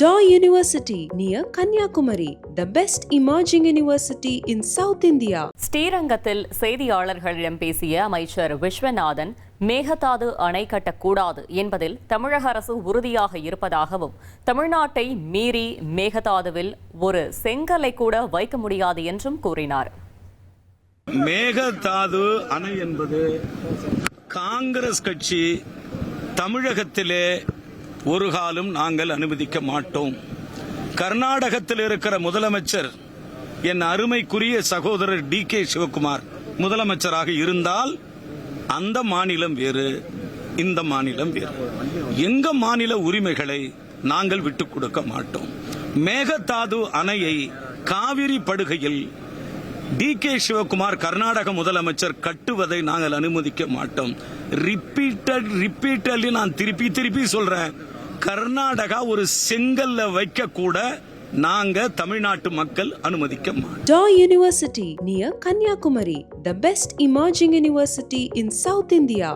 Daw University near Kanyakumari, the best emerging university in South India. ஸ்ரீரங்கத்தில் செய்தியாளர்களிடம் பேசிய அமைச்சர் விஸ்வநாதன், மேகதாது அணை கட்டக்கூடாது என்பதில் தமிழக அரசு உறுதியாக இருப்பதாகவும், தமிழ்நாட்டை மீறி மேகதாதுவில் ஒரு செங்கலை கூட வைக்க முடியாது என்றும் கூறினார். மேகதாது அணை என்பது காங்கிரஸ் கட்சி தமிழகத்திலே ஒரு காலம் நாங்கள் அனுமதிக்க மாட்டோம். கர்நாடகத்தில் இருக்கிற முதலமைச்சர் என் அருமைக்குரிய சகோதரர் டி.கே. சிவகுமார் முதலமைச்சராக இருந்தால் அந்த மாநிலம் வேறு, இந்த மாநிலம் வேறு. எங்க மாநில உரிமைகளை நாங்கள் விட்டுக் கொடுக்க மாட்டோம். மேகதாது அணையை காவிரி படுகையில் டி.கே. சிவகுமார் கர்நாடக முதலமைச்சர் கட்டுவதை நாங்கள் அனுமதிக்க மாட்டோம். ரிப்பீட்டட்லி நான் திருப்பி சொல்றேன், கர்நாடகா ஒரு செங்கல்ல வைக்க கூட நாங்க தமிழ்நாட்டு மக்கள் அனுமதிக்க மாட்டோம். Daw University near Kanyakumari, the best emerging university in South India.